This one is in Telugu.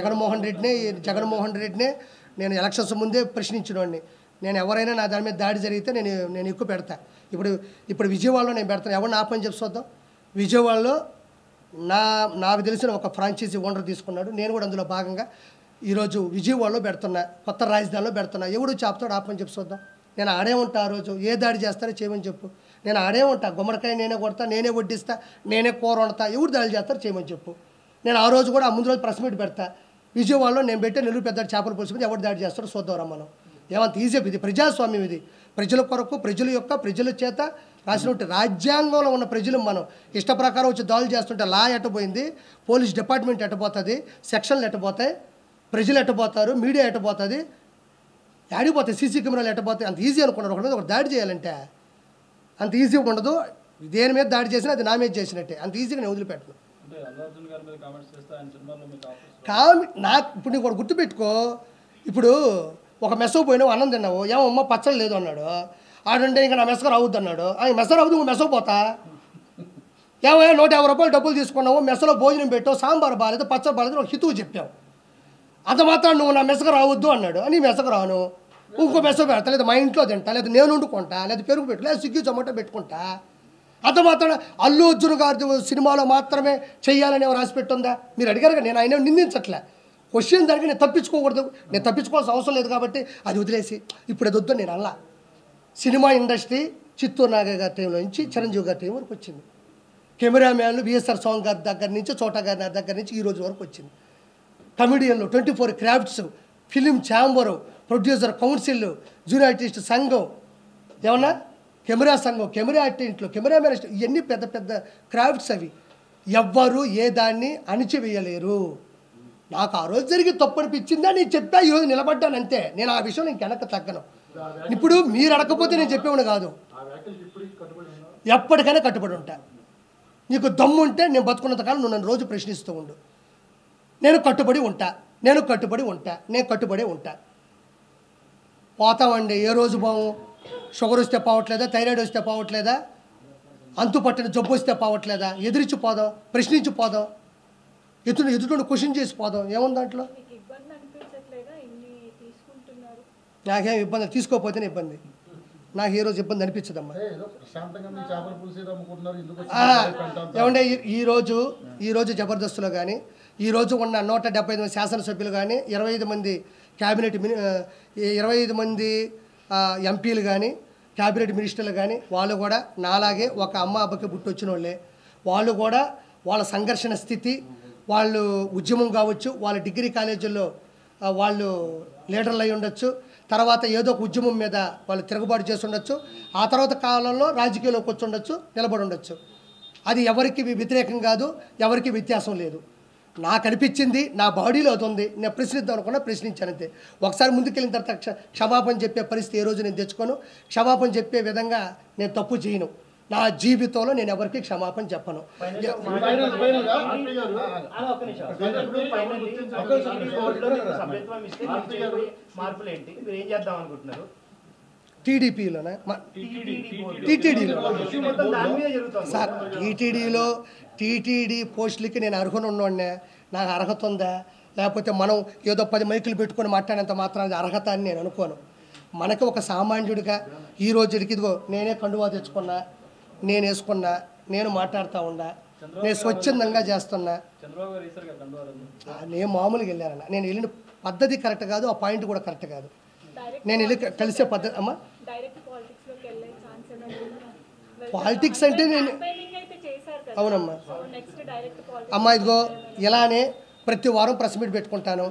జగన్మోహన్ రెడ్డినే నేను ఎలక్షన్స్ ముందే ప్రశ్నించినోడిని. నేను ఎవరైనా నా దాని మీద దాడి జరిగితే నేను ఎక్కువ పెడతా. ఇప్పుడు విజయవాడలో నేను పెడతాను. ఎవరిని ఆపని చెప్పి చూద్దాం. విజయవాడలో నాకు తెలిసిన ఒక ఫ్రాంచైజీ ఓనర్ తీసుకున్నాడు. నేను కూడా అందులో భాగంగా ఈరోజు విజయవాడలో పెడుతున్నా, కొత్త రాజధానిలో పెడుతున్నా. ఎవడు చాపుతాడు ఆపని చెప్పి చూద్దాం. నేను ఆడే ఉంటా. ఆ రోజు ఏ దాడి చేస్తారో చేయమని చెప్పు. నేను ఆడే ఉంటా. గుమ్మడికాయ నేనే కొడతా, నేనే వడ్డిస్తా, నేనే కూర వండుతా. ఎవరు దాడి చేస్తారో చేయమని చెప్పు. నేను ఆ రోజు కూడా ఆ ముందు రోజు ప్రెస్ మీట్ పెడతా. విజయవాడలో నేను పెట్టే నెల్లూరు పెద్ద చేపల పులుసు మీద ఎవరు దాడి చేస్తారో చూద్దాం. మనం ఏమంత ఈజీ. ఇది ప్రజాస్వామ్యం. ఇది ప్రజల కొరకు, ప్రజల చేత రాసినట్టు రాజ్యాంగంలో ఉన్న ప్రజలు మనం ఇష్ట ప్రకారం వచ్చి దాడులు చేస్తుంటే లా ఎట్టబోయింది, పోలీస్ డిపార్ట్మెంట్ ఎట్టబోతుంది, సెక్షన్లు ఎట్టబోతాయి, ప్రజలు ఎట్టబోతారు, మీడియా ఎట్టబోతుంది, ఆడిపోతాయి, సీసీ కెమెరాలు ఎట్టబోతాయి. అంత ఈజీ అనుకున్నారు. ఒకటి మీద ఒక దాడి చేయాలంటే అంత ఈజీగా ఉండదు. దేని మీద దాడి చేసినా అది నా మీద చేసినట్టే. అంత ఈజీగా నేను వదిలిపెట్టను. నాకు ఇప్పుడు నీకు కూడా గుర్తుపెట్టుకో. ఇప్పుడు ఒక మెస్సో పోయినావు, అన్నం తిన్నావు, ఏమమ్మ పచ్చడి లేదు అన్నాడు. ఆడంటే ఇంకా నా మెస్స రావద్దు అన్నాడు. మెస్స రావద్దు, నువ్వు మెస్సో పోతా. ఏమో 150 రూపాయలు డబ్బులు తీసుకున్నావు, మెస్సలో భోజనం పెట్టావు, సాంబార్ బాగాలేదు, పచ్చడి బాగాలేదు, ఒక హితువు చెప్పావు. అంత మాత్రం నువ్వు నా మెస్సకు రావద్దు అన్నాడు. నీ మెస్సకు రాను, ఇంకో మెస్సో పెడతా, లేదా మా ఇంట్లో తింటా, లేదా నేను వండుకుంటా, లేదా పెరుగు పెట్టు, లేదా స్విగ్గీ జొమాటో పెట్టుకుంటా. అంత మాత్రం అల్లు అర్జున్ గారి సినిమాలో మాత్రమే చెయ్యాలని రాసి పెట్టుందా? మీరు అడిగారు. నేను ఆయన నిందించట్లే. క్వశ్చన్ దానికి నేను తప్పించుకోకూడదు. నేను తప్పించుకోవాల్సిన అవసరం లేదు కాబట్టి అది వదిలేసి ఇప్పుడు అది వద్దు నేను అలా. సినిమా ఇండస్ట్రీ చిత్తూరు నాగయ్య గారి టైంలో నుంచి చిరంజీవి గారి టైం వరకు వచ్చింది. కెమెరామ్యాన్లు విఎస్ఆర్ స్వామి గారి దగ్గర నుంచి, చోటా గారి దగ్గర నుంచి ఈ రోజు వరకు వచ్చింది. కమెడియన్లు 24 crafts, film chamber, producer council, junior artist సంఘం, ఏమన్నా కెమెరా సంఘం, కెమెరా ఆర్టిస్టులు, కెమెరామెన్, ఇవన్నీ పెద్ద పెద్ద క్రాఫ్ట్స్. అవి ఎవ్వరు ఏ దాన్ని అణిచివేయలేరు. నాకు ఆ రోజు జరిగి తప్పు అనిపించిందా నేను చెప్పా, ఈరోజు నిలబడ్డాను అంతే. నేను ఆ విషయం నేను వెనక్కి తగ్గను. ఇప్పుడు మీరు అడగకపోతే నేను చెప్పేవాడు కాదు. ఎప్పటికైనా కట్టుబడి ఉంటా. నీకు దమ్ము ఉంటే నేను బతుకున్నంతకాలం నువ్వు నన్ను రోజు ప్రశ్నిస్తూ ఉండు. నేను కట్టుబడి ఉంటా. పోతామండి. ఏ రోజు బావు షుగర్ వస్తే పోవట్లేదా, థైరాయిడ్ వస్తే పోవట్లేదా, అంతు పట్టిన జబ్బు వస్తే పోవట్లేదా, ఎదిరించి పోదాం, ప్రశ్నించి పోదాం, ఎదుటి క్వశ్చన్ చేసి పోదాం. ఏముంది దాంట్లో? నాకేం ఇబ్బంది, తీసుకోకపోతేనే ఇబ్బంది. నాకు ఏ రోజు ఇబ్బంది అనిపించదమ్మా. ఏమంటే ఈరోజు జబర్దస్త్లో కానీ, ఈరోజు ఉన్న 175 మంది శాసనసభ్యులు కానీ, 25 మంది క్యాబినెట్ 25 మంది ఎంపీలు కానీ, క్యాబినెట్ మినిస్టర్లు కానీ, వాళ్ళు కూడా నాలాగే ఒక అమ్మ అబ్బకి పుట్టొచ్చిన వాళ్ళే. వాళ్ళు కూడా వాళ్ళ సంఘర్షణ స్థితి, వాళ్ళు ఉద్యమం కావచ్చు, వాళ్ళ డిగ్రీ కాలేజీల్లో వాళ్ళు లీడర్లు అయి ఉండొచ్చు, తర్వాత ఏదో ఒక ఉద్యమం మీద వాళ్ళు తిరుగుబాటు చేసి ఉండొచ్చు, ఆ తర్వాత కాలంలో రాజకీయాల్లోకి వచ్చి ఉండొచ్చు, నిలబడి ఉండొచ్చు. అది ఎవరికి వ్యతిరేకం కాదు, ఎవరికి వ్యత్యాసం లేదు. నాకు అనిపించింది, నా బాడీలో అది ఉంది, నేను ప్రశ్నిద్దాం అనుకున్నా, ప్రశ్నించానంతే. ఒకసారి ముందుకెళ్ళిన తర్వాత క్షమాపణ చెప్పే పరిస్థితి ఏ రోజు నేను తెచ్చుకోను. క్షమాపణ చెప్పే విధంగా నేను తప్పు చేయను. నా జీవితంలో నేను ఎవరికి క్షమాపణ చెప్పను. టీడీపీలోనా, టీటీడీలో సార్, టీటీడీ పోస్టులకి నేను అర్హుని ఉన్నవాడినే. నాకు అర్హత ఉందా? లేకపోతే మనం ఏదో 10 మైకులు పెట్టుకొని మాట్లాడేంత మాత్రం అర్హత అని నేను అనుకోను. మనకి ఒక సామాన్యుడిగా ఈ రోజుకి ఇదిగో నేనే కండువా తెచ్చుకున్నా, నేను వేసుకున్నా, నేను మాట్లాడుతూ ఉన్నా, నేను స్వచ్ఛందంగా చేస్తున్నా. నేను మామూలుగా వెళ్ళానన్నా. నేను వెళ్ళిన పద్ధతి కరెక్ట్ కాదు, ఆ పాయింట్ కూడా కరెక్ట్ కాదు. నేను వెళ్ళి కలిసే పద్ధతి అమ్మా. పాలిటిక్స్ అంటే నేను అవునమ్మా. అమ్మా ఇదిగో ఇలానే ప్రతి వారం ప్రెస్ మీట్ పెట్టుకుంటాను.